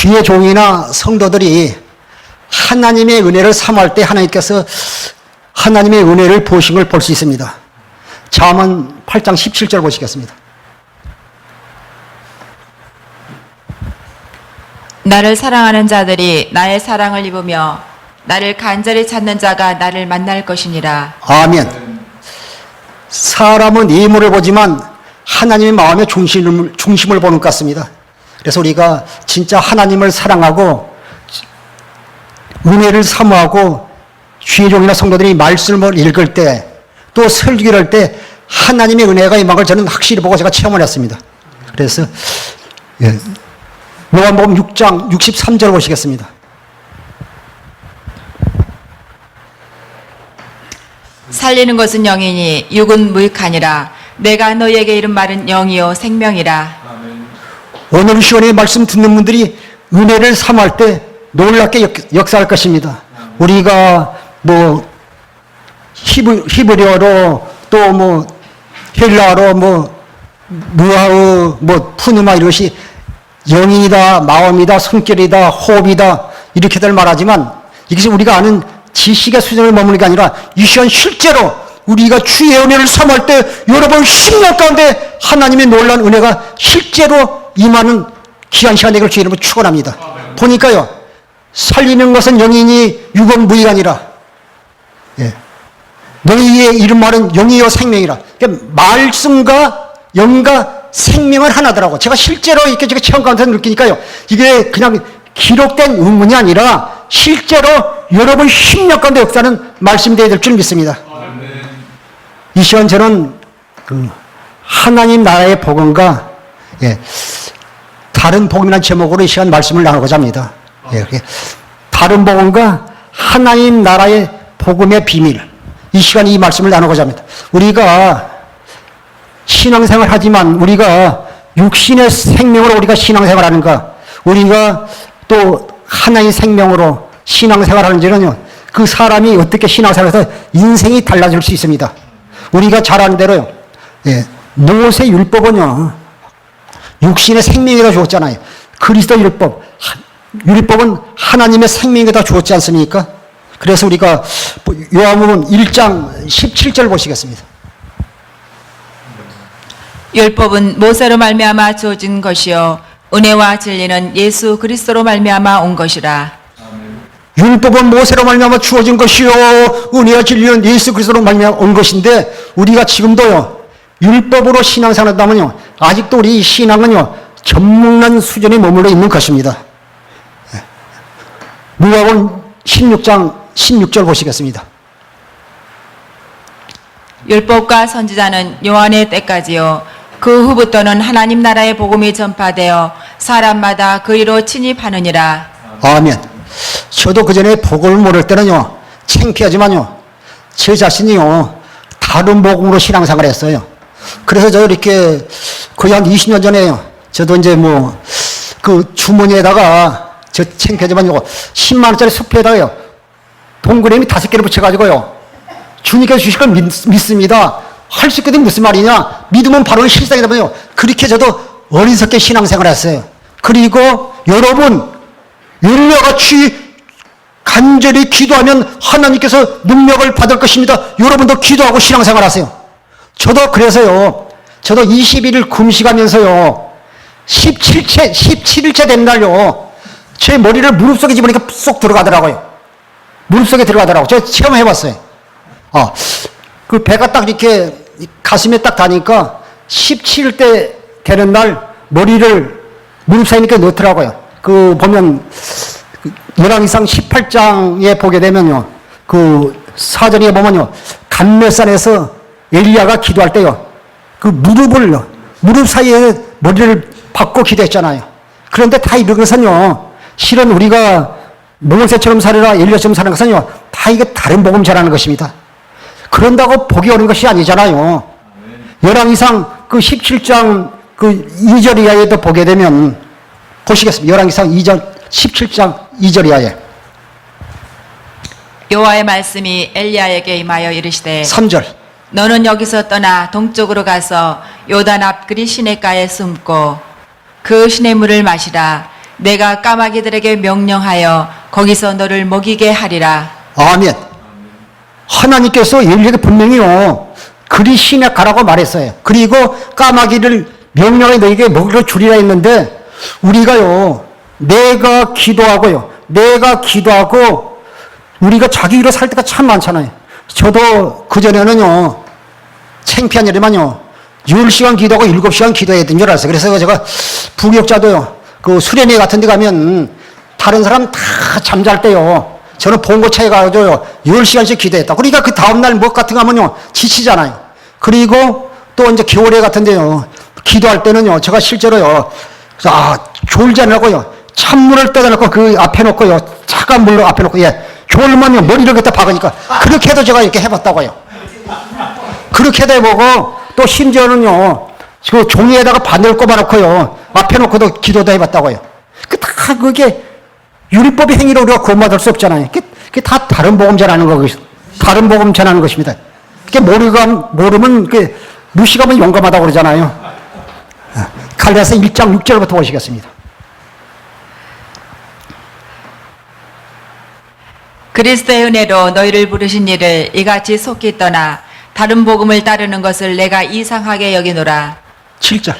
주의 종이나 성도들이 하나님의 은혜를 사모할 때 하나님께서 하나님의 은혜를 보신 걸 볼 수 있습니다. 잠언 8장 17절 보시겠습니다. 나를 사랑하는 자들이 나의 사랑을 입으며 나를 간절히 찾는 자가 나를 만날 것이니라. 아멘. 사람은 예물을 보지만 하나님의 마음의 중심을 보는 것 같습니다. 그래서 우리가 진짜 하나님을 사랑하고 은혜를 사모하고 주의 종이나 성도들이 말씀을 읽을 때 또 설교를 할 때 하나님의 은혜가 임한 걸 저는 확실히 보고 제가 체험을 했습니다. 그래서 요한복음 6장 63절 보시겠습니다. 살리는 것은 영이니 육은 무익하니라. 내가 너희에게 이른 말은 영이요 생명이라. 오늘 시간에 말씀 듣는 분들이 은혜를 사모할 때 놀랍게 역사할 것입니다. 우리가 뭐 히브리어로 또 뭐 헬라어로 뭐 무아의 뭐 푸누마 이것이 영이다, 마음이다, 손길이다, 호흡이다 이렇게들 말하지만 이것이 우리가 아는 지식의 수준을 머무는 게 아니라 이 시간 실제로 우리가 주의 은혜를 사모할 때 여러분 심령 가운데 하나님의 놀라운 은혜가 실제로 임하는 귀한 시간 되기를 주의 이름으로 축원합니다. 보니까요, 살리는 것은 영이니 육은 무익하니라. 너희의 이름 말은 영이요 생명이라. 그러니까 말씀과 영과 생명은 하나더라고. 제가 실제로 이렇게 제가 체험 가운데 느끼니까요, 이게 그냥 기록된 의문이 아니라 실제로 여러분 심령 가운데 역사는 말씀이 되어야 될 줄 믿습니다. 이 시간 저는 하나님 나라의 복음과 다른 복음이라는 제목으로 이 시간 말씀을 나누고자 합니다. 다른 복음과 하나님 나라의 복음의 비밀, 이 시간 이 말씀을 나누고자 합니다. 우리가 신앙생활 하지만 우리가 육신의 생명으로 우리가 신앙생활 하는가, 우리가 또 하나의 생명으로 신앙생활 하는지는요, 그 사람이 어떻게 신앙생활해서 인생이 달라질 수 있습니다. 우리가 잘 아는 대로요, 모세 율법은요, 육신의 생명에다 주었잖아요. 그리스도 율법은 하나님의 생명에다 주었지 않습니까? 그래서 우리가 요한복음 1장 17절 보시겠습니다. 율법은 모세로 말미암아 주어진 것이요 은혜와 진리는 예수 그리스도로 말미암아 온 것이라. 율법은 모세로 말미암아 주어진 것이요 은혜와 진리는 예수 그리스도로 말미암아 온 것인데, 우리가 지금도요 율법으로 신앙생활한다면요 아직도 우리 신앙은요 전문난 수준에 머물러 있는 것입니다. 누가복음 16장 16절 보시겠습니다. 율법과 선지자는 요한의 때까지요 그 후부터는 하나님 나라의 복음이 전파되어 사람마다 그리로 침입하느니라. 아멘. 저도 그전에 복음을 모를 때는요 창피하지만요 제 자신이요 다른 복음으로 신앙생활을 했어요. 그래서 저 이렇게 거의 한 20년 전에요, 저도 이제 뭐 그 주머니에다가 저 창피하지만 요거 10만 원짜리 수표에다가요 동그라미 5개를 붙여가지고요 주님께서 주실 걸 믿습니다. 할 수 있거든. 무슨 말이냐, 믿으면 바로 실상이다 보요. 그렇게 저도 어리석게 신앙생활을 했어요. 그리고 여러분 열려같이 간절히 기도하면 하나님께서 능력을 받을 것입니다. 여러분도 기도하고 신앙생활 하세요. 저도 그래서요, 저도 21일 금식하면서요 17일째 된 날요 제 머리를 무릎 속에 집으니까 쏙 들어가더라고요. 무릎 속에 들어가더라고요. 제가 체험해봤어요. 그 배가 딱 이렇게 가슴에 딱 닿으니까 17일 되는 날 머리를 무릎 사이에 넣더라고요. 그 보면 열왕기상 18장에 보게 되면요, 그 사전에 보면요 감멜산에서 엘리야가 기도할 때요 그 무릎 사이에 머리를 박고 기도했잖아요. 그런데 다 이런 것은요 실은 우리가 모세처럼 살아라 엘리야처럼 사는 것은요 다 이게 다른 복음 전하는 것입니다. 그런다고 복이 오는 것이 아니잖아요. 열왕기상 그 17장 그 2절 이하에도 보게 되면 보시겠습니다. 열왕기상 17장 2절 이하에 여호와의 말씀이 엘리야에게 임하여 이르시되 3절 너는 여기서 떠나 동쪽으로 가서 요단 앞 그리 시냇가에 숨고 그 시냇물을 마시라. 내가 까마귀들에게 명령하여 거기서 너를 먹이게 하리라. 아멘. 하나님께서 엘리에게 분명히요, 그리 시내 가라고 말했어요. 그리고 까마귀를 명령해 너에게 먹이를 주리라 했는데, 우리가요, 내가 기도하고 우리가 자기 위로 살 때가 참 많잖아요. 저도 그전에는요, 창피한 일이면요, 10시간 기도하고 7시간 기도해야 되는 줄 알았어요. 그래서 제가 부역자도요, 그 수련회 같은 데 가면 다른 사람 다 잠잘 때요, 저는 봉고차에 가서요, 10시간씩 기도했다. 그러니까 그 다음날 뭐 같은 거 하면요, 지치잖아요. 그리고 또 이제 겨울에 같은 데요, 기도할 때는요, 제가 실제로요, 졸지 않으려고요, 찬물을 떠다 놓고 그 앞에 놓고요, 차가운 물로 앞에 놓고, 졸으면요, 머리를 갖다 박으니까, 그렇게 해도 제가 이렇게 해봤다고요. 그렇게 해도 해보고, 또 심지어는요, 그 종이에다가 바늘 꼽아놓고요, 앞에 놓고도 기도도 해봤다고요. 그게 율법의 행위로 우리가 구원받을 수 없잖아요. 그게 다 다른 복음 전하는 거거든요. 다른 복음 전하는 것입니다. 그게 모르면, 무식하면 용감하다고 그러잖아요. 갈라디아서 1장 6절부터 보시겠습니다. 그리스도의 은혜로 너희를 부르신 이를 이같이 속히 떠나 다른 복음을 따르는 것을 내가 이상하게 여기노라. 7절.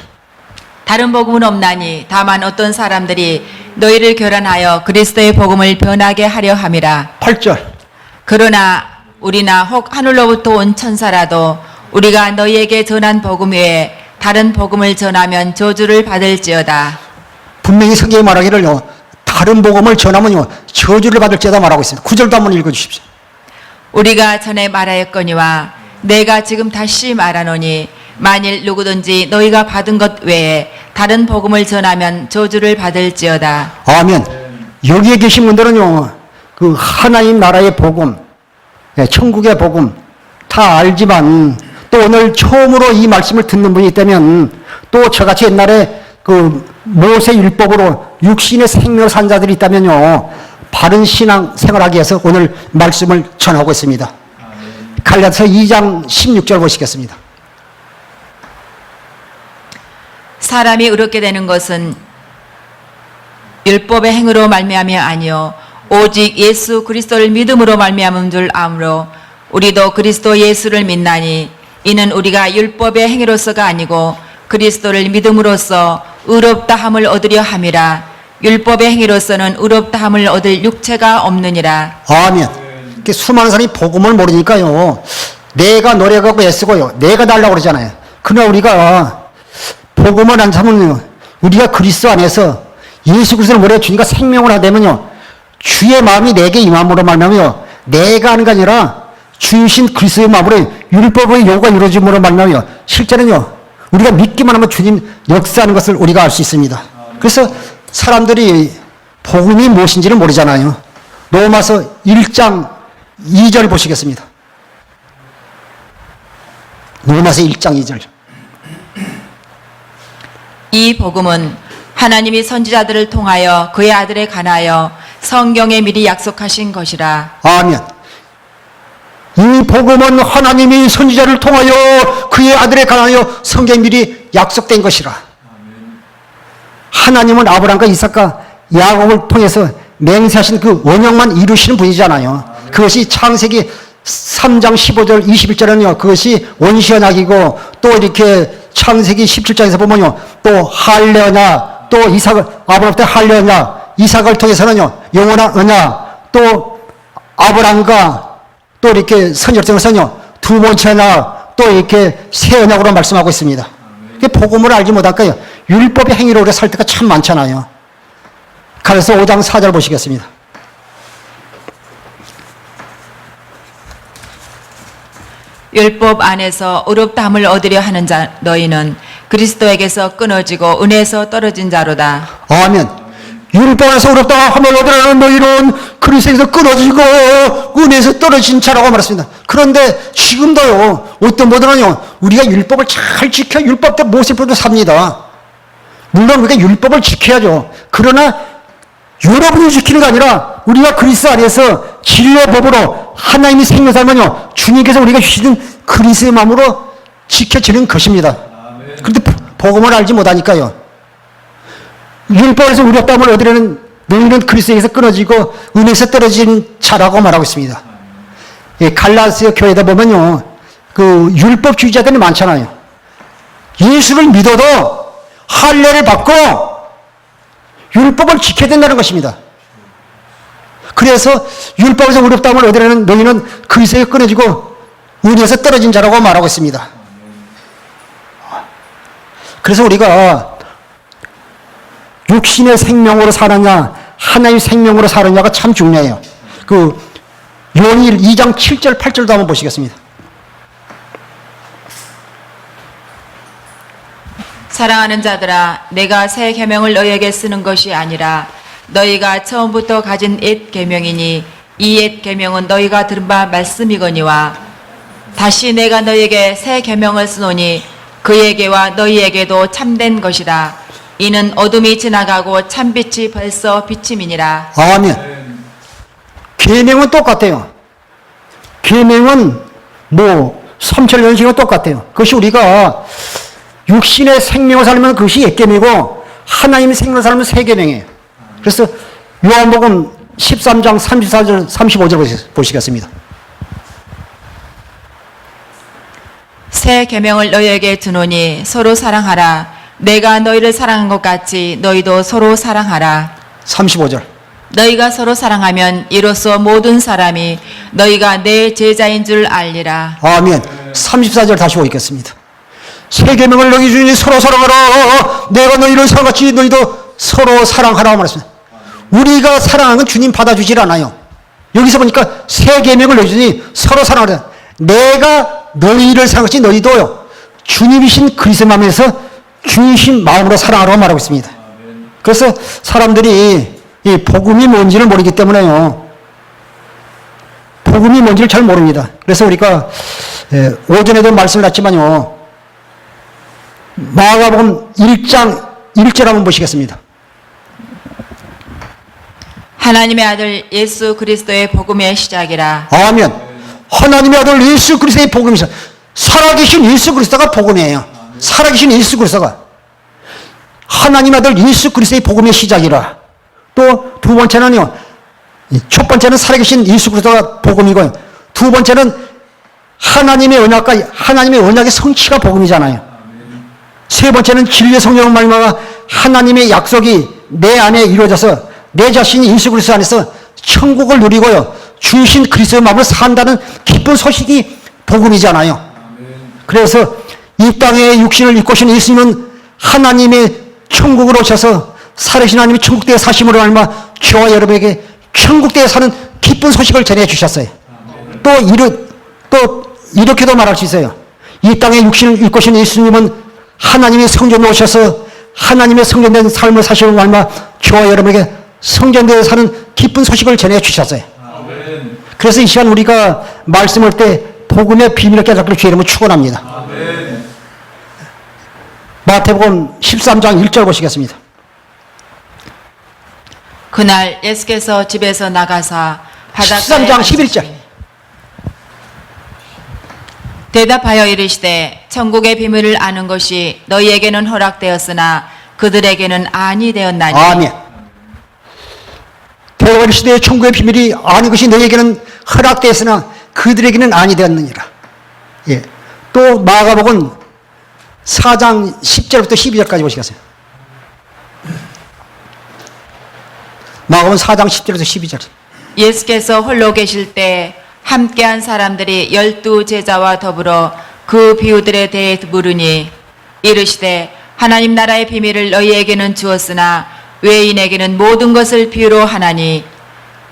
다른 복음은 없나니 다만 어떤 사람들이 너희를 교란하여 그리스도의 복음을 변하게 하려 함이라. 8절. 그러나 우리나 혹 하늘로부터 온 천사라도 우리가 너희에게 전한 복음 외에 다른 복음을 전하면 저주를 받을지어다. 분명히 성경이 말하기를요, 다른 복음을 전하면요, 저주를 받을지어다 말하고 있습니다. 9절도 한번 읽어주십시오. 우리가 전에 말하였거니와 내가 지금 다시 말하노니 만일 누구든지 너희가 받은 것 외에 다른 복음을 전하면 저주를 받을지어다. 아멘. 여기에 계신 분들은요, 그 하나님 나라의 복음, 천국의 복음 다 알지만, 또 오늘 처음으로 이 말씀을 듣는 분이 있다면, 또 저같이 옛날에 그 모세 율법으로 육신의 생명을 산 자들이 있다면요, 바른 신앙 생활하기 위해서 오늘 말씀을 전하고 있습니다. 갈라디아서 2장 16절 보시겠습니다. 사람이 의롭게 되는 것은 율법의 행으로 말미암이 아니요 오직 예수 그리스도를 믿음으로 말미암은 줄 아므로 우리도 그리스도 예수를 믿나니 이는 우리가 율법의 행위로서가 아니고 그리스도를 믿음으로써 의롭다 함을 얻으려 함이라. 율법의 행위로서는 의롭다 함을 얻을 육체가 없느니라. 아멘. 수많은 사람이 복음을 모르니까요, 내가 노력하고 애쓰고요, 내가 달라고 그러잖아요. 그러나 우리가 복음을 안 참으면요, 우리가 그리스도 안에서 예수 그리스도를 모르게 주니까 생명을 하되면요, 주의 마음이 내게 임함으로 말미암아요, 내가 하는 게 아니라 주신 그리스도의 마음으로 율법의 요구가 이루어짐으로 말미암아요, 실제는요, 우리가 믿기만 하면 주님 역사하는 것을 우리가 알 수 있습니다. 그래서 사람들이 복음이 무엇인지를 모르잖아요. 로마서 1장 2절 보시겠습니다. 로마서 1장 2절. 이 복음은 하나님이 선지자들을 통하여 그의 아들에 관하여 성경에 미리 약속하신 것이라. 아멘. 이 복음은 하나님이 선지자를 통하여 그의 아들에 관하여 성경에 미리 약속된 것이라. 하나님은 아브라함과 이삭과 야곱을 통해서 맹세하신 그 원형만 이루시는 분이잖아요. 그것이 창세기 3장 15절 21절은요, 그것이 원시언약이고, 또 이렇게 창세기 17장에서 보면요, 또 할례언약, 또 이삭을, 아브라함 때 할례언약, 이삭을 통해서는요, 영원한 언약, 또 아브라함과 또 이렇게 선지자로서는요, 두 번째 언약, 또 이렇게 새 언약으로 말씀하고 있습니다. 복음을 알지 못할까요? 율법의 행위로 우리가 살 때가 참 많잖아요. 갈라디아서 5장 4절 보시겠습니다. 율법 안에서 의롭다함을 얻으려 하는 자 너희는 그리스도에게서 끊어지고 은혜에서 떨어진 자로다. 아멘. 율법 안에서 의롭다함을 얻으려는 너희는 그리스도에게서 끊어지고 은혜에서 떨어진 자라고 말했습니다. 그런데 지금도요, 어떤 분들은요, 우리가 율법을 잘 지켜 율법대로 모세법으로 삽니다. 물론 우리가 율법을 지켜야죠. 그러나 여러분이 지키는 게 아니라 우리가 그리스도 안에서 진리의 법으로 하나님이 생명 살면요, 주님께서 우리가 주시는 그리스도의 마음으로 지켜지는 것입니다. 그런데 복음을 알지 못하니까요, 율법에서 우렸다함을 얻으려는 너희는 그리스도에서 끊어지고 은혜에서 떨어진 자라고 말하고 있습니다. 예, 갈라디아 교회다 보면요, 그 율법주의자들이 많잖아요. 예수를 믿어도 할례를 받고 율법을 지켜야 된다는 것입니다. 그래서 율법에서 의롭다함을 얻으려는 너희는 그리스도에 끊어지고 은혜에서 떨어진 자라고 말하고 있습니다. 그래서 우리가 육신의 생명으로 사느냐 하나님의 생명으로 사느냐가 참 중요해요. 그 요한일 2장 7절 8절도 한번 보시겠습니다. 사랑하는 자들아, 내가 새 계명을 너희에게 쓰는 것이 아니라 너희가 처음부터 가진 옛 계명이니 이 옛 계명은 너희가 들은 바 말씀이거니와 다시 내가 너희에게 새 계명을 쓰노니 그에게와 너희에게도 참된 것이라. 이는 어둠이 지나가고 참빛이 벌써 비침이니라. 아멘. 계명은 똑같아요. 계명은 뭐 삼천년식은 똑같아요. 그것이 우리가 육신의 생명을 살면 그것이 옛 계명이고 하나님의 생명을 살면 새 계명이에요. 그래서 요한복음 13장 34절 35절 보시겠습니다. 새 계명을 너희에게 주노니 서로 사랑하라. 내가 너희를 사랑한 것 같이 너희도 서로 사랑하라. 35절. 너희가 서로 사랑하면 이로써 모든 사람이 너희가 내 제자인 줄 알리라. 아멘. 34절 다시 보겠습니다. 새 계명을 너희 주니 서로 사랑하라. 내가 너희를 사랑같이 너희도 서로 사랑하라 말했습니다. 우리가 사랑하는 건 주님 받아주질 않아요. 여기서 보니까 새 계명을 너희 주니 서로 사랑하라. 내가 너희를 사랑같이 너희도요. 주님이신 그리스도 마음에서 주님이신 마음으로 사랑하라고 말하고 있습니다. 그래서 사람들이 이 복음이 뭔지를 모르기 때문에요. 복음이 뭔지를 잘 모릅니다. 그래서 우리가 오전에도 말씀을 했지만요. 마가복음 1장 1절 한번 보시겠습니다. 하나님의 아들 예수 그리스도의 복음의 시작이라. 아멘. 하나님의 아들 예수 그리스도의 복음이죠. 살아계신 예수 그리스도가 복음이에요. 살아계신 예수 그리스도가 하나님의 아들 예수 그리스도의 복음의 시작이라. 또 두 번째는요. 첫 번째는 살아계신 예수 그리스도가 복음이고요. 두 번째는 하나님의 언약의 성취가 복음이잖아요. 세 번째는 진리의 성령을 말미암아 하나님의 약속이 내 안에 이루어져서 내 자신이 예수 그리스도 안에서 천국을 누리고요. 주신 그리스도의 마음으로 산다는 기쁜 소식이 복음이잖아요. 그래서 이 땅에 육신을 입고 오신 예수님은 하나님의 천국으로 오셔서 살아계신 하나님의 천국대에 사심으로 말미암아 저와 여러분에게 천국대에 사는 기쁜 소식을 전해 주셨어요. 또 이렇게도 말할 수 있어요. 이 땅에 육신을 입고 오신 예수님은 하나님의 성전으로 오셔서 하나님의 성전된 삶을 사심으로 말미암아 저와 여러분에게 성전대에 사는 기쁜 소식을 전해 주셨어요. 그래서 이 시간 우리가 말씀할 때 복음의 비밀을 깨닫기를 주의 이름으로 축원합니다. 마태복음 13장 1절 보시겠습니다. 그날 예수께서 집에서 나가사 바닷가에 13장 11절. 대답하여 이르시되 천국의 비밀을 아는 것이 너희에게는 허락되었으나 그들에게는 아니 되었나니. 아멘. 대답하여 시대의 천국의 비밀이 아는 것이 너희에게는 허락되었으나 그들에게는 아니 되었느니라. 예. 또 마가복음 4장 10절부터 12절까지 보시겠어요. 마가복음 4장 10절에서 12절. 예수께서 홀로 계실 때 함께한 사람들이 12 제자와 더불어 그 비유들에 대해 물으니 이르시되 하나님 나라의 비밀을 너희에게는 주었으나 외인에게는 모든 것을 비유로 하나니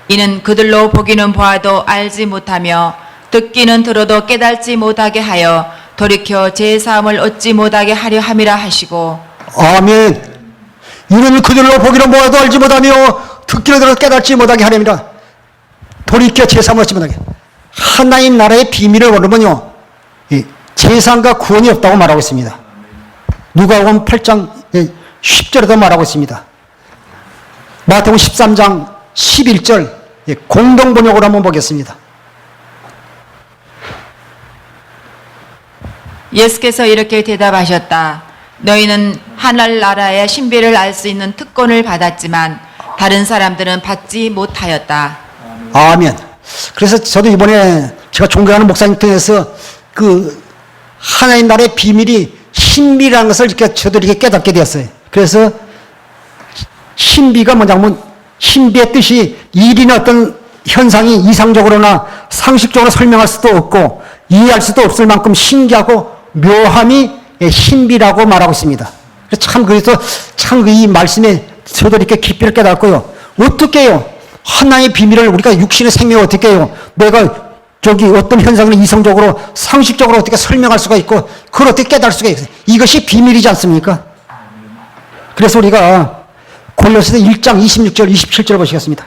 이는 그들로 보기는 보아도 알지 못하며 듣기는 들어도 깨달지 못하게 하여 돌이켜 제사함을 얻지 못하게 하려 함이라 하시고. 아멘. 이는 그들로 보기는 보아도 알지 못하며 듣기는 들어도 깨달지 못하게 하렵니다. 돌이켜 제사함을 얻지 못하게. 하나님 나라의 비밀을 모르면요, 제사함과 구원이 없다고 말하고 있습니다. 누가복음 8장 10절에도 말하고 있습니다. 마태복음 13장 11절 공동 번역으로 한번 보겠습니다. 예수께서 이렇게 대답하셨다. 너희는 하늘나라의 신비를 알 수 있는 특권을 받았지만 다른 사람들은 받지 못하였다. 아멘. 그래서 저도 이번에 제가 존경하는 목사님 통해서 그 하나님 나라의 비밀이 신비라는 것을 이렇게 저도 이렇게 깨닫게 되었어요. 그래서 신비가 뭐냐면 신비의 뜻이 일이나 어떤 현상이 이상적으로나 상식적으로 설명할 수도 없고 이해할 수도 없을 만큼 신기하고 묘함이 신비라고 말하고 있습니다. 그래서 참 이 말씀에 저도 이렇게 깊이를 깨닫고요. 어떻게 해요? 하나의 비밀을 우리가 육신의 생명을 어떻게 해요? 내가 저기 어떤 현상을 이성적으로 상식적으로 어떻게 설명할 수가 있고 그걸 어떻게 깨달을 수가 있어요? 이것이 비밀이지 않습니까? 그래서 우리가 골로새서 1장 26절 27절 보시겠습니다.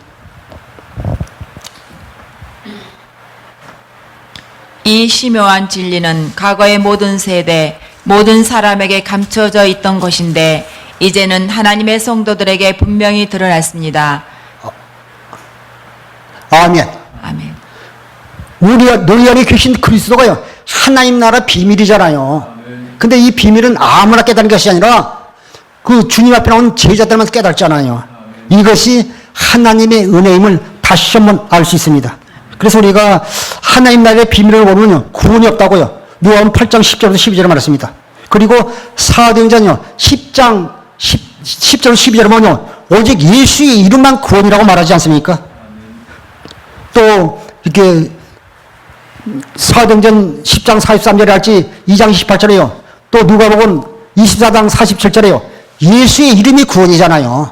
이 심오한 진리는 과거의 모든 세대, 모든 사람에게 감춰져 있던 것인데 이제는 하나님의 성도들에게 분명히 드러났습니다. 아멘. 아멘. 너희 안에 계신 그리스도가요 하나님 나라 비밀이잖아요. 근데 이 비밀은 아무나 깨닫는 것이 아니라 그 주님 앞에 나온 제자들만 깨닫잖아요. 이것이 하나님의 은혜임을 다시 한번 알 수 있습니다. 그래서 우리가 하나님 나라의 비밀을 모르면 구원이 없다고요. 요한 8장 10절부터 12절에 말했습니다. 그리고 사도행전요 10장 10절 12절에 보면요 오직 예수의 이름만 구원이라고 말하지 않습니까? 또 이렇게 사도행전 10장 43절에 할지 2장 28절에요. 또 누가복음 24장 47절에요. 예수의 이름이 구원이잖아요.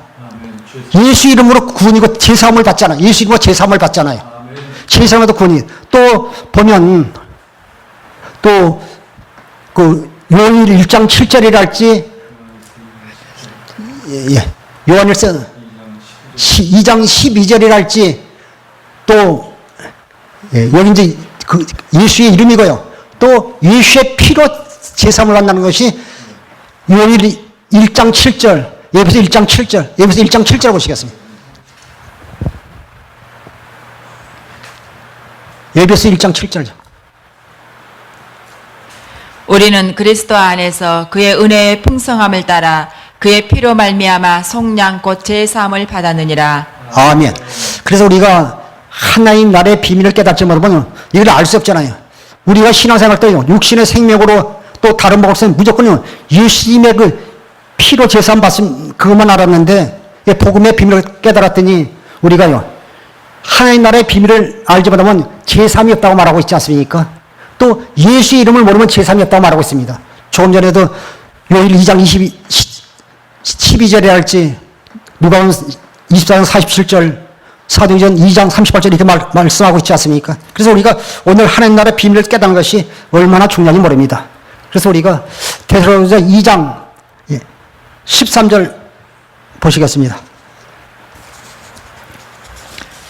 예수 이름으로 구원이고 제사함을 받잖아요. 예수 이름으로 제사함을 받잖아요. 제사함도 구원이. 또 보면 또 그 요한 1장 7절이라 할지 요한일서 2장 12절이라 할지 또 여기 이제 그 예수의 이름이고요. 또 예수의 피로 제사함을 받는 것이 요한 1장 7절, 예배서 1장 7절, 예배서 1장 7절 보시겠습니다. 예배서 1장 7절이죠. 우리는 그리스도 안에서 그의 은혜의 풍성함을 따라 그의 피로 말미암아 속량 곧 제사함을 받았느니라. 아멘. 그래서 우리가 하나님 나라의 비밀을 깨닫지 못하면 이걸 알 수 없잖아요. 우리가 신앙생활 때요 육신의 생명으로 또 다른 목사님 무조건요 예수님의 그 피로 제사함 받음 그것만 알았는데 복음의 비밀을 깨달았더니 우리가요 하나님 나라의 비밀을 알지 못하면 제사함이 없다고 말하고 있지 않습니까? 또 예수 이름을 모르면 제사함이 없다고 말하고 있습니다. 조금 전에도 요일 2장 12절에 할지 누가복음 24장 47절 사도행전 2장 38절 이렇게 말씀하고 있지 않습니까? 그래서 우리가 오늘 하나님 나라의 비밀을 깨닫는 것이 얼마나 중요한지 모릅니다. 그래서 우리가 데살로니가 2장 13절 보시겠습니다.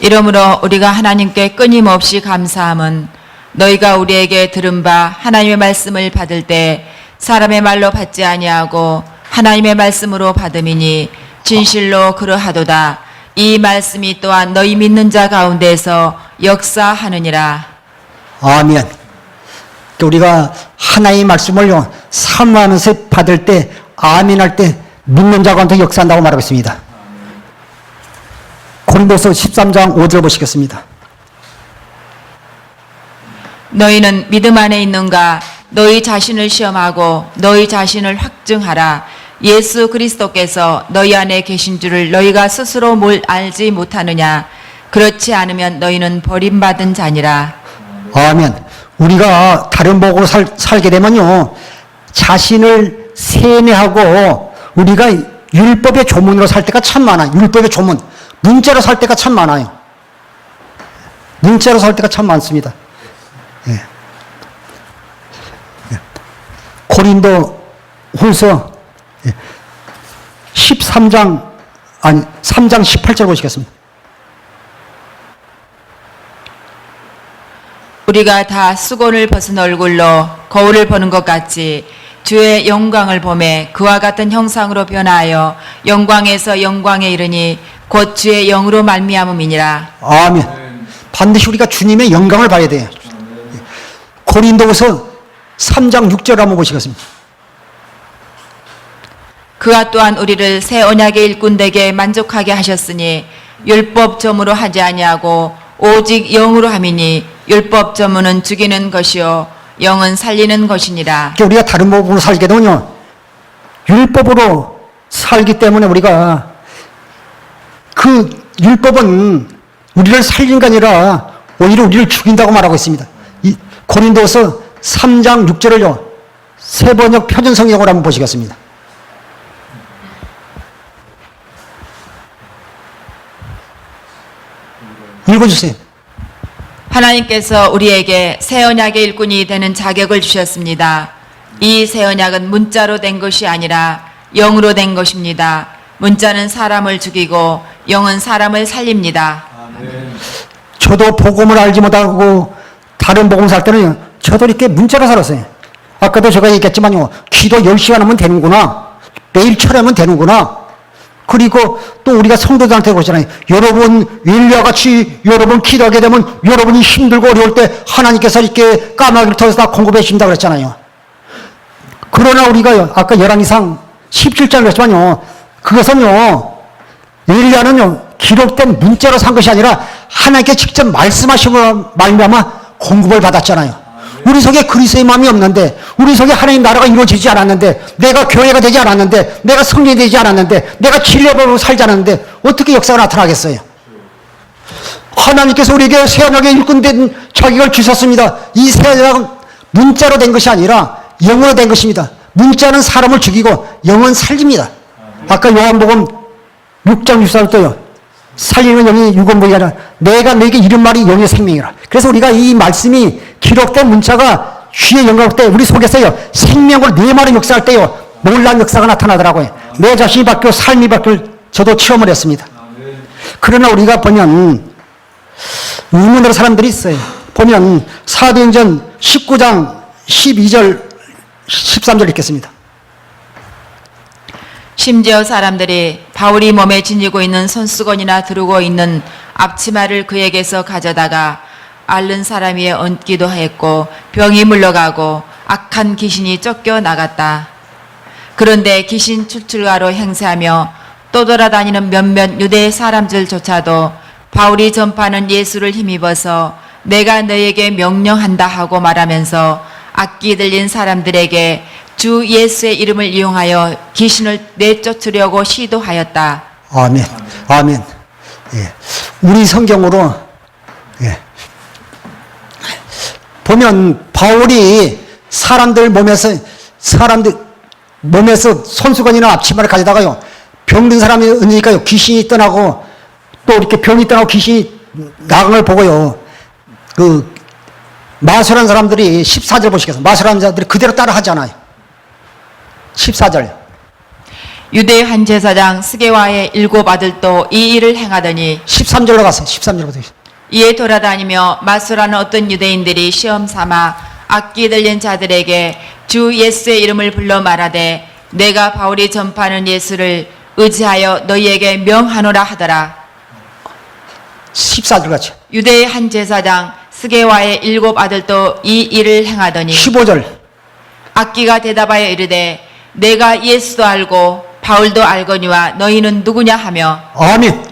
이러므로 우리가 하나님께 끊임없이 감사함은 너희가 우리에게 들은 바 하나님의 말씀을 받을 때 사람의 말로 받지 아니하고 하나님의 말씀으로 받음이니 진실로 그러하도다. 이 말씀이 또한 너희 믿는 자 가운데서 역사하느니라. 아멘. 또 우리가 하나님의 말씀을요 사모하면서 받을 때 아멘 할 때 믿는 자 가운데 역사한다고 말하고 있습니다. 고린도서 13장 5절 보시겠습니다. 너희는 믿음 안에 있는가? 너희 자신을 시험하고 너희 자신을 확증하라. 예수 그리스도께서 너희 안에 계신 줄을 너희가 스스로 알지 못하느냐? 그렇지 않으면 너희는 버림받은 자니라. 아멘. 우리가 다른 복으로 살게 되면요 자신을 세뇌하고 우리가 율법의 조문으로 살 때가 참 많아요. 율법의 조문. 문자로 살 때가 참 많아요. 문자로 살 때가 참 많습니다. 예. 고린도 후서 13장, 아니, 3장 18절 보시겠습니다. 우리가 다 수건을 벗은 얼굴로 거울을 보는 것 같이 주의 영광을 보매 그와 같은 형상으로 변하여 영광에서 영광에 이르니 곧 주의 영으로 말미암음이니라. 아멘. 반드시 우리가 주님의 영광을 봐야 돼요. 고린도후서 3장 6절 한번 보시겠습니다. 그 그가 또한 우리를 새 언약의 일꾼되게 만족하게 하셨으니 율법 점으로 하지 아니하고 오직 영으로 함이니 율법 점은 죽이는 것이요 영은 살리는 것이니라. 그러니까 우리가 다른 법으로 살게 되면요, 율법으로 살기 때문에 우리가 그 율법은 우리를 살린 게 아니라 오히려 우리를 죽인다고 말하고 있습니다. 이 고린도서 3장 6절을요, 세번역 표준성경으로 한번 보시겠습니다. 읽어주세요. 하나님께서 우리에게 새 언약의 일꾼이 되는 자격을 주셨습니다. 이 새 언약은 문자로 된 것이 아니라 영으로 된 것입니다. 문자는 사람을 죽이고 영은 사람을 살립니다. 저도 복음을 알지 못하고 다른 복음 살 때는 저도 이렇게 문자로 살았어요. 아까도 제가 얘기했지만요, 기도 10시간 하면 되는구나, 매일 철하면 되는구나. 그리고 또 우리가 성도들한테 그러잖아요. 여러분 일리와 같이 여러분 기도하게 되면 여러분이 힘들고 어려울 때 하나님께서 이렇게 까마귀를 터서 다 공급해 주신다 그랬잖아요. 그러나 우리가 아까 열왕기상 17장 그랬지만요, 그것은요, 엘리야는요 기록된 문자로 산 것이 아니라 하나님께 직접 말씀하시고 말미암아 공급을 받았잖아요. 우리 속에 그리스도의 마음이 없는데, 우리 속에 하나님 나라가 이루어지지 않았는데, 내가 교회가 되지 않았는데, 내가 성령이 되지 않았는데, 내가 진리로 살지 않았는데 어떻게 역사가 나타나겠어요? 하나님께서 우리에게 새 언약의 일꾼된 자격을 주셨습니다. 이 새 언약은 문자로 된 것이 아니라 영으로 된 것입니다. 문자는 사람을 죽이고 영은 살립니다. 아까 요한복음 6장 64절도요. 살리는 영이 유건복이 아니라 내가 너에게 이른 말이 영의 생명이라. 그래서 우리가 이 말씀이 기록된 문자가 주의 영광을 때 우리 속에서요 생명을 내마는 역사할 때요 놀라운 역사가 나타나더라고요. 내 자신이 바뀌고 삶이 바뀔 저도 체험을 했습니다. 그러나 우리가 보면 의문으로 사람들이 있어요. 보면 사도행전 19장 12절 13절 읽겠습니다. 심지어 사람들이 바울이 몸에 지니고 있는 손수건이나 두르고 있는 앞치마를 그에게서 가져다가 앓는 사람 위에 얹기도 하였고 병이 물러가고 악한 귀신이 쫓겨나갔다. 그런데 귀신 출출가로 행세하며 떠돌아다니는 몇몇 유대 사람들조차도 바울이 전파하는 예수를 힘입어서 내가 너에게 명령한다 하고 말하면서 악기 들린 사람들에게 주 예수의 이름을 이용하여 귀신을 내쫓으려고 시도하였다. 아멘. 아멘. 예. 우리 성경으로 예. 보면 바울이 사람들 몸에서 손수건이나 앞치마를 가져다가요 병든 사람이 있으니까요 귀신이 떠나고 또 이렇게 병이 떠나고 귀신이 나간 걸 보고요 그 마술한 사람들이 14절 보시겠어요. 마술한 자들이 그대로 따라 하잖아요. 14절. 유대 한 제사장 스게와의 7 아들도 이 일을 행하더니 13절로 갔어요. 13절로 보세요. 이에 돌아다니며 마술하는 어떤 유대인들이 시험 삼아 악기 들린 자들에게 주 예수의 이름을 불러 말하되 내가 바울이 전파하는 예수를 의지하여 너희에게 명하노라 하더라. 14절 같이. 유대의 한 제사장 스게와의 7 아들도 이 일을 행하더니 15절. 악기가 대답하여 이르되 내가 예수도 알고 바울도 알거니와 너희는 누구냐 하며 아멘.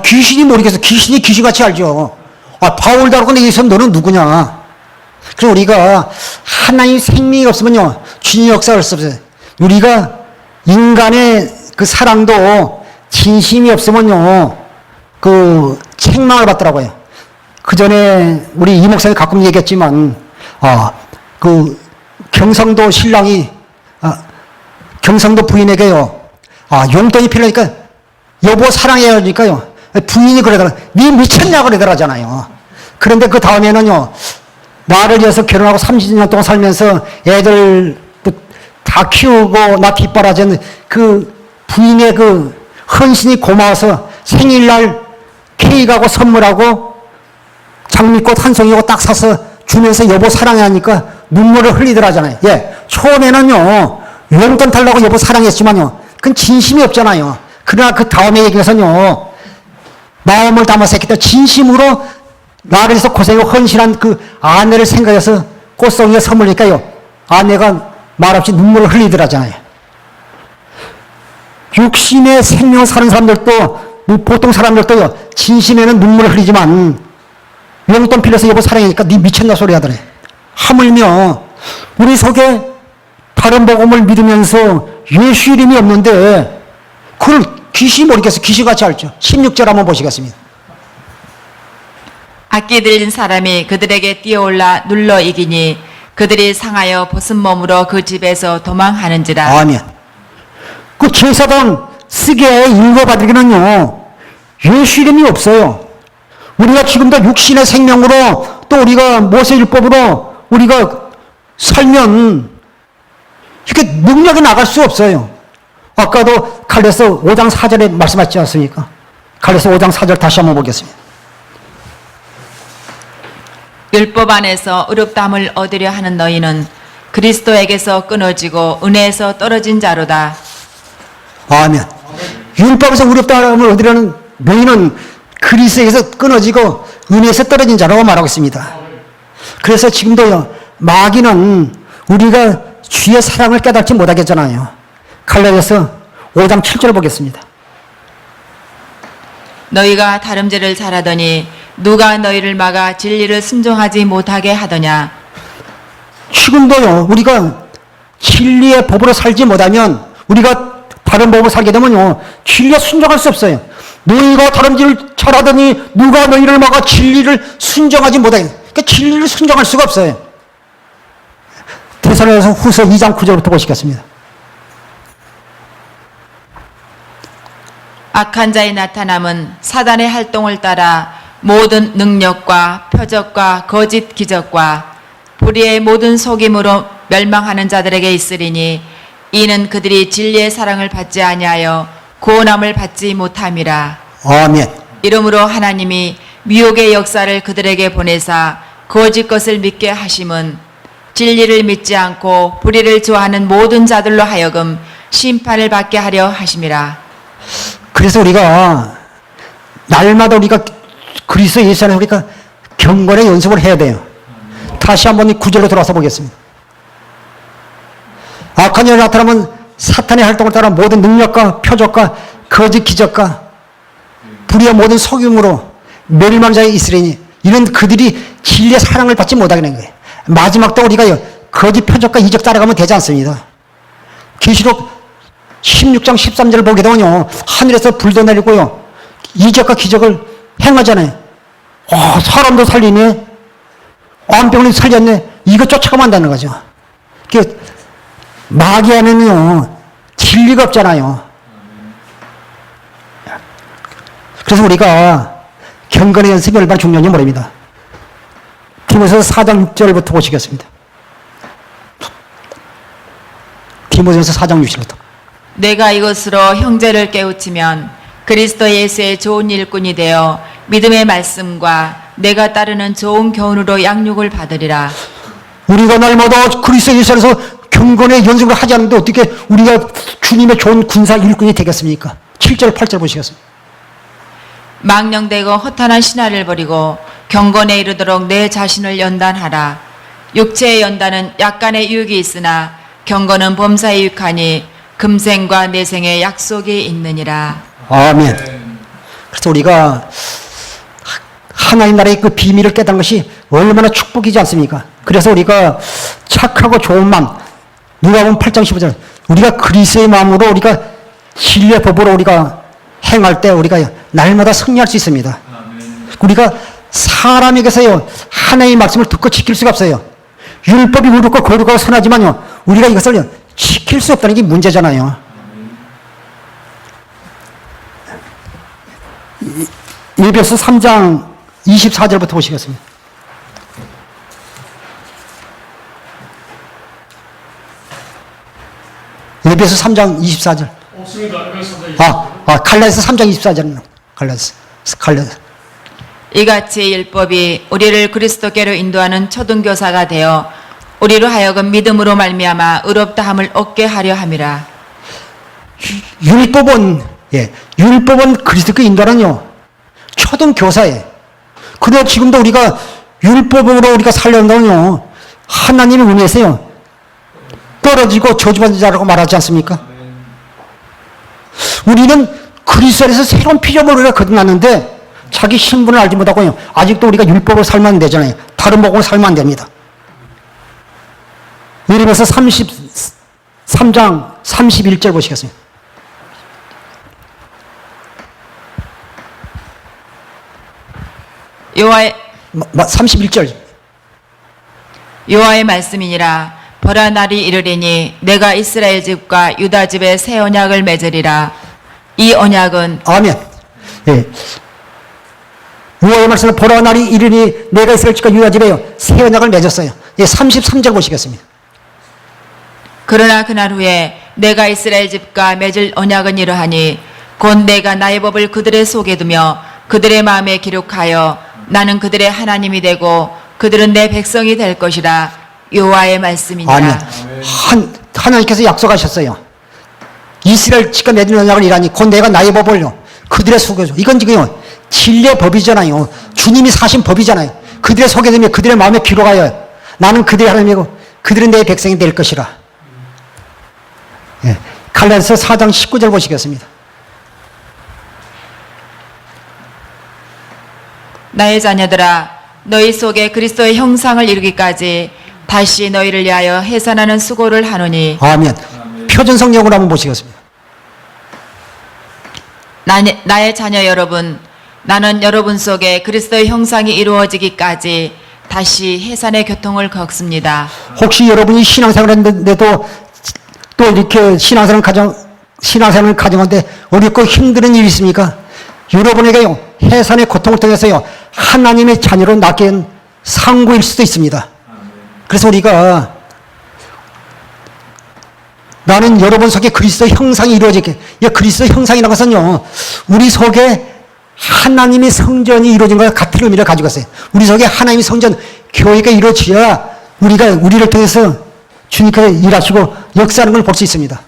귀신이 모르겠어. 귀신이 귀신같이 알죠. 바울도 알고 예수 너는 누구냐. 그래서 우리가 하나님 생명이 없으면요 주님 역사를 수 없어요. 우리가 인간의 그 사랑도 진심이 없으면요 그 책망을 받더라고요. 그 전에 우리 이 목사님 가끔 얘기했지만 그 경상도 신랑이 경상도 부인에게요 용돈이 필요하니까 여보 사랑해야 하니까요 부인이 그러더라. 니 미쳤냐고 그러더라잖아요. 그런데 그 다음에는요 나를 위해서 결혼하고 30년 동안 살면서 애들 다 키우고 나 뒷바라지는 그 부인의 그 헌신이 고마워서 생일날 케이크하고 선물하고 장미꽃 한 송이고 딱 사서 주면서 여보 사랑해 하니까 눈물을 흘리더라잖아요. 예. 처음에는요 용돈 달라고 여보 사랑했지만요 그건 진심이 없잖아요. 그러나 그 다음에 얘기해서는요 마음을 담아서 했기 때문에 진심으로 나를 위해서 고생하고 헌신한 그 아내를 생각해서 꽃송이에 선물이니까요 아내가 말없이 눈물을 흘리더라잖아요. 육신의 생명 사는 사람들도 뭐 보통 사람들도요 진심에는 눈물을 흘리지만 용돈 빌려서 여보 사랑하니까 네 미쳤나 소리 하더래. 하물며 우리 속에 다른 복음을 믿으면서 예수 이름이 없는데 그걸 귀신이 모르겠어. 귀신같이 알죠. 16절 한번 보시겠습니다. 악기 들린 사람이 그들에게 뛰어올라 눌러 이기니 그들이 상하여 벗은 몸으로 그 집에서 도망하는지라. 아멘. 그 제사장 쓰게 읽어받으기는요 예수 이름이 없어요. 우리가 지금도 육신의 생명으로 또 우리가 모세율법으로 우리가 살면 이렇게 능력이 나갈 수 없어요. 아까도 갈라디아서 5장 4절에 말씀하셨지 않습니까? 갈라디아서 5장 4절 다시 한번 보겠습니다. 율법 안에서 의롭다함을 얻으려 하는 너희는 그리스도에게서 끊어지고 은혜에서 떨어진 자로다. 아멘. 율법에서 의롭다함을 얻으려는 너희는 그리스도에게서 끊어지고 은혜에서 떨어진 자라고 말하고 있습니다. 그래서 지금도요 마귀는 우리가 주의 사랑을 깨닫지 못하겠잖아요. 갈라디아서 5장 7절 보겠습니다. 너희가 다름질을 잘하더니 누가 너희를 막아 진리를 순종하지 못하게 하더냐. 지금도요 우리가 진리의 법으로 살지 못하면 우리가 다른 법으로 살게 되면요 진리에 순종할 수 없어요. 너희가 다름질을 잘하더니 누가 너희를 막아 진리를 순종하지 못하게. 그러니까 진리를 순종할 수가 없어요. 데살로니가서 후서 2장 9절부터 보시겠습니다. 악한 자의 나타남은 사단의 활동을 따라 모든 능력과 표적과 거짓 기적과 불의의 모든 속임으로 멸망하는 자들에게 있으리니 이는 그들이 진리의 사랑을 받지 아니하여 구원함을 받지 못함이라. 아멘. 이러므로 하나님이 미혹의 역사를 그들에게 보내사 거짓 것을 믿게 하심은 진리를 믿지 않고 불의를 좋아하는 모든 자들로 하여금 심판을 받게 하려 하심이라. 그래서 우리가 날마다 우리가 그리스도 예수 안에서 우리가 경건의 연습을 해야 돼요. 다시 한번 이 구절로 들어와서 보겠습니다. 악한 영이 나타나면 사탄의 활동을 따라 모든 능력과 표적과 거짓 기적과 불의의 모든 속임으로 멸망자에 있으리니 이런 그들이 진리의 사랑을 받지 못하게 된 거예요. 마지막도 우리가 거짓 표적과 이적 따라가면 되지 않습니다. 계시록 16장 13절을 보게 되면요 하늘에서 불도 내리고요 이적과 기적을 행하잖아요. 사람도 살리네, 암병을 살렸네. 이거 쫓아가면 안 되는 거죠. 마귀 안에는요 진리가 없잖아요. 그래서 우리가 경건의 연습이 얼마나 중요한지 모릅니다. 디모데전서 4장 6절부터 보시겠습니다. 디모데전서 4장 6절부터. 내가 이것으로 형제를 깨우치면 그리스도 예수의 좋은 일꾼이 되어 믿음의 말씀과 내가 따르는 좋은 교훈으로 양육을 받으리라. 우리가 날마다 그리스도 예수 안에서 경건의 연습을 하지 않는데 어떻게 우리가 주님의 좋은 군사 일꾼이 되겠습니까? 7절 8절 보시겠습니다. 망령되고 허탄한 신화를 버리고 경건에 이르도록 내 자신을 연단하라. 육체의 연단은 약간의 유익이 있으나 경건은 범사에 유익하니 금생과 내생의 약속이 있느니라. 아멘. 그래서 우리가 하나님 나라의 그 비밀을 깨닫는 것이 얼마나 축복이지 않습니까? 그래서 우리가 착하고 좋은 마음, 누가복음 8장 15절, 우리가 그리스도의 마음으로 우리가 진리의 법으로 우리가 행할 때 우리가 날마다 승리할 수 있습니다. 우리가 사람에게서요 하나님의 말씀을 듣고 지킬 수가 없어요. 율법이 의롭고 거룩하고 선하지만요 우리가 이것을 지킬 수 없다는 게 문제잖아요. 에베소 3장 24절부터 보시겠습니다. 에베소 3장 24절. 갈라디아서 3장 24절. 갈라디아서. 이같이 율법이 우리를 그리스도께로 인도하는 초등교사가 되어 우리로 하여금 믿음으로 말미암아 의롭다함을 얻게 하려 함이라. 율법은 그리스도께 인도하는요 초등교사예요. 그래야 지금도 우리가 율법으로 우리가 살려는다면요 하나님의 은혜에서요 떨어지고 저주받는 자라고 말하지 않습니까? 우리는 그리스도 안에서 새로운 피조물을 거듭났는데 자기 신분을 알지 못하고요. 아직도 우리가 율법으로 살면 안 되잖아요. 다른 복음으로 살면 안 됩니다. 예레미야서 33장 31절 보시겠습니다. 여호와의 31절. 여호와의 말씀이니라. 보라 날이 이르리니 내가 이스라엘 집과 유다 집에 새 언약을 맺으리라. 이 언약은 아멘. 예. 여호와의 말씀은 보라 날이 이르니 내가 이스라엘 집과 유다 집에 새 언약을 맺었어요. 예, 33절 보시겠습니다. 그러나 그날 후에 내가 이스라엘 집과 맺을 언약은 이러하니 곧 내가 나의 법을 그들의 속에 두며 그들의 마음에 기록하여 나는 그들의 하나님이 되고 그들은 내 백성이 될 것이라. 여호와의 말씀이니라. 아멘. 하나님께서 약속하셨어요. 이스라엘 집과 맺은 언약을 이라니 곧 내가 나의 법을 그들의 속에 줘. 이건 지금요 진리의 법이잖아요. 주님이 사신 법이잖아요. 그들의 속에 두며 그들의 마음에 기록하여 나는 그들의 하나님이고 그들은 내 백성이 될 것이라. 예. 갈라디아서 4장 19절 보시겠습니다. 나의 자녀들아 너희 속에 그리스도의 형상을 이루기까지 다시 너희를 위하여 해산하는 수고를 하노니. 아멘. 표준 성경으로 한번 보시겠습니다. 나의 자녀 여러분, 나는 여러분 속에 그리스도의 형상이 이루어지기까지 다시 해산의 교통을 겪습니다. 혹시 여러분이 신앙생활을 했는데도 또 이렇게 신앙생활을 가정하는데 어렵고 힘든 일이 있습니까? 여러분에게요 해산의 고통을 통해서요 하나님의 자녀로 낳게 된 상고일 수도 있습니다. 그래서 우리가 나는 여러분 속에 그리스도 형상이 이루어지게, 그리스도 형상이라는 것은요 우리 속에 하나님의 성전이 이루어진 것과 같은 의미를 가지고 있어요. 우리 속에 하나님의 성전 교회가 이루어져야 우리를 통해서 주님께서 일하시고 역사하는 걸 볼 수 있습니다.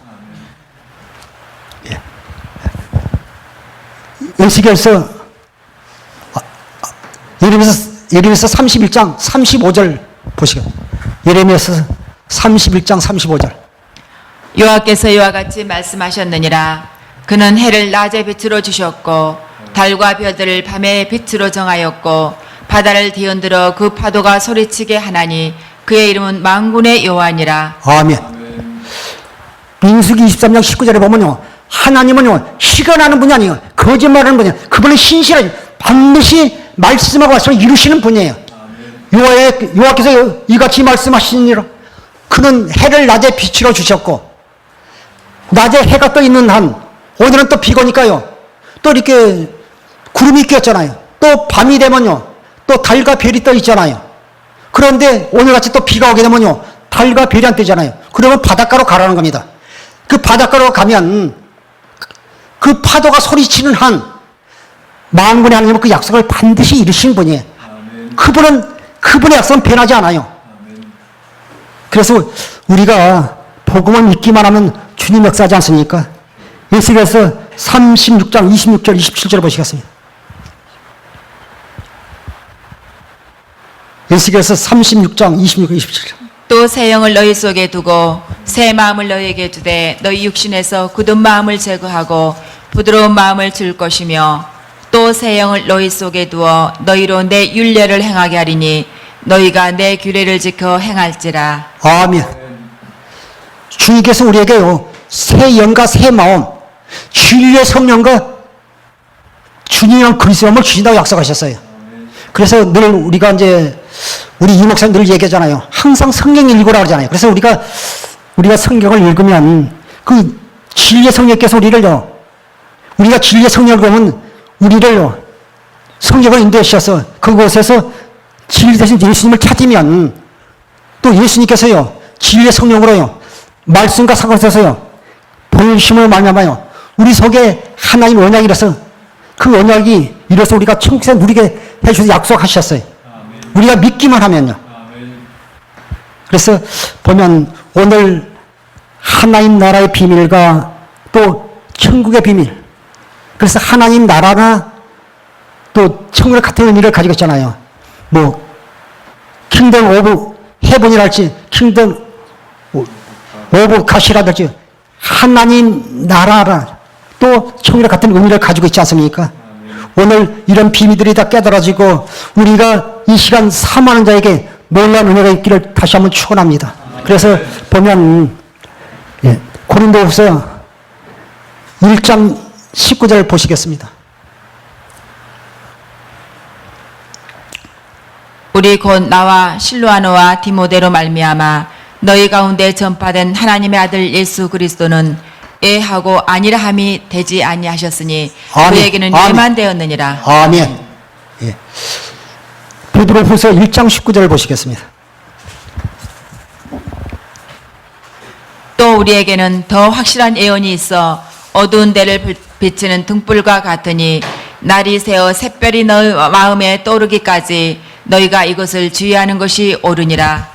에스겔서 예레미야서 31장 35절 보시고 예레미야서 31장 35절. 여호와께서 이와 같이 말씀하셨느니라. 그는 해를 낮에 빛으로 주셨고 달과 별들을 밤에 빛으로 정하였고 바다를 뒤흔들어 그 파도가 소리치게 하나니 그의 이름은 만군의 여호와니라. 아멘. 민수기 23장 19절에 보면요 하나님은요 시간하는 분이 아니에요. 거짓말하는 분이에요. 그분은 신실하죠. 반드시 말씀하고 말씀을 이루시는 분이에요. 여호와께서 이같이 말씀하시니라. 그는 해를 낮에 빛으로 주셨고 낮에 해가 떠 있는 한 오늘은 또 비가 오니까요 또 이렇게 구름이 꼈잖아요. 또 밤이 되면요 또 달과 별이 떠 있잖아요. 그런데 오늘같이 또 비가 오게 되면요 달과 별이 안 뜨잖아요. 그러면 바닷가로 가라는 겁니다. 그 바닷가로 가면 그 파도가 소리치는 한 만군의 하나님은 그 약속을 반드시 이루신 분이에요. 그분의 약속은 변하지 않아요. 그래서 우리가 복음을 믿기만 하면 주님 역사하지 않습니까? 에스겔서 36장 26절 27절 보시겠습니다. 에스겔서 36장 26절 27절. 또 새 영을 너희 속에 두고 새 마음을 너희에게 주되 너희 육신에서 굳은 마음을 제거하고 부드러운 마음을 줄 것이며 또 새 영을 너희 속에 두어 너희로 내 율례를 행하게 하리니 너희가 내 규례를 지켜 행할지라. 아멘. 주님께서 우리에게요 새 영과 새 마음 진리의 성령과 주님이랑 그리스도를 주신다고 약속하셨어요. 그래서 늘 우리가 이제 우리 이 목사님 늘 얘기하잖아요. 항상 성경 읽으라 그러잖아요. 그래서 우리가 성경을 읽으면 그 진리의 성령께서 우리가 진리의 성령을 보면 우리를 성경을 인도해 주셔서 그곳에서 진리 대신 예수님을 찾으면 또 예수님께서요 진리의 성령으로요 말씀과 상관없어서요 보여주심을 말미암아요 우리 속에 하나님 언약이라서 그 언약이 이래서 우리가 천국에 누리게 해주셔서 약속하셨어요. 우리가 믿기만 하면요. 그래서 보면 오늘 하나님 나라의 비밀과 또 천국의 비밀, 그래서 하나님 나라나 또 천국의 같은 의미를 가지고 있잖아요. 뭐 킹덤 오브 헤븐이랄지 킹덤 오브 가시라든지 하나님 나라라 또 천국과 같은 의미를 가지고 있지 않습니까? 오늘 이런 비밀들이 다 깨달아지고 우리가 이 시간 사모하는 자에게 놀라운 은혜가 있기를 다시 한번 축원합니다. 그래서 보면 고린도후서 1장 19절 보시겠습니다. 우리 곧 나와 실로아노와 디모데로 말미암아 너희 가운데 전파된 하나님의 아들 예수 그리스도는 예하고 아니라 함이 되지 아니하셨으니 아멘. 그에게는 아멘. 예만 되었느니라. 아멘. 예. 베드로후서 1장 19절을 보시겠습니다. 또 우리에게는 더 확실한 예언이 있어 어두운 데를 비치는 등불과 같으니 날이 새어 샛별이 너희 마음에 떠오르기까지 너희가 이것을 주의하는 것이 옳으니라.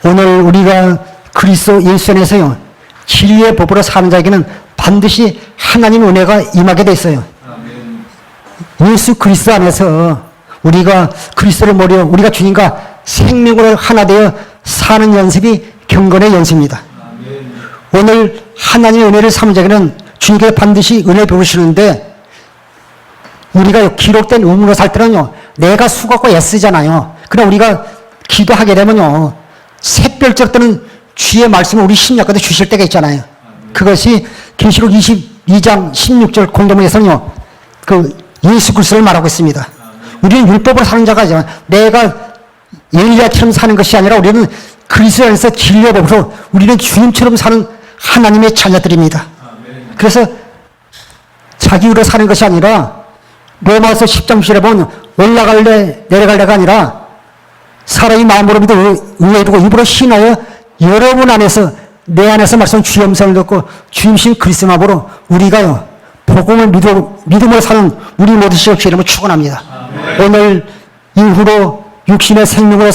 오늘 우리가 그리스도 예수 안에서요 진리의 법으로 사는 자에게는 반드시 하나님의 은혜가 임하게 돼 있어요. 예수 그리스도 안에서 우리가 그리스도를 모여 우리가 주님과 생명으로 하나 되어 사는 연습이 경건의 연습입니다. 오늘 하나님의 은혜를 삼는 자에게는 주님께 반드시 은혜를 베푸시는데 우리가 기록된 의무로 살 때는요 내가 수고하고 애쓰잖아요. 그럼 우리가 기도하게 되면요 샛별적 때는 주의 말씀을 우리 심령 가운데 주실 때가 있잖아요. 그것이 계시록 22장 16절 공동문에서는요 그 예수 그리스도를 말하고 있습니다. 우리는 율법으로 사는 자가 아니라 내가 엘리야처럼 사는 것이 아니라 우리는 그리스도 안에서 진리의 법으로 우리는 주님처럼 사는 하나님의 자녀들입니다. 그래서 자기로 사는 것이 아니라 로마서 10장 10절에 보면 올라갈래 내려갈래가 아니라 사람이 마음으로 믿어 의에 두고 입으로 신하여 여러분 안에서 내 안에서 말씀 주의 음성을 듣고 주임신 그리스도만으로 우리가요 복음을 믿음으로 사는 우리 모두 시험시 이름을 축원합니다. 오늘 이후로 육신의 생명으로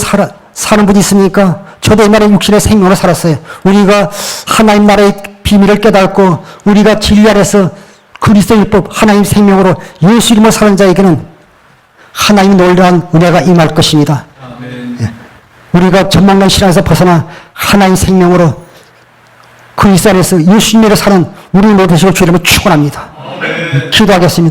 사는 분이 있습니까? 저도 옛날에 육신의 생명으로 살았어요. 우리가 하나님 나라의 비밀을 깨닫고 우리가 진리 안에서 그리스도 율법 하나님 생명으로 예수 이름으로 사는 자에게는 하나님 놀라운 은혜가 임할 것입니다. 예. 우리가 전망난 신앙에서 벗어나 하나님 생명으로 그리스도 안에서 예수 이름으로 사는 우리 모두 주의 이름을 축원합니다. 기도하겠습니다.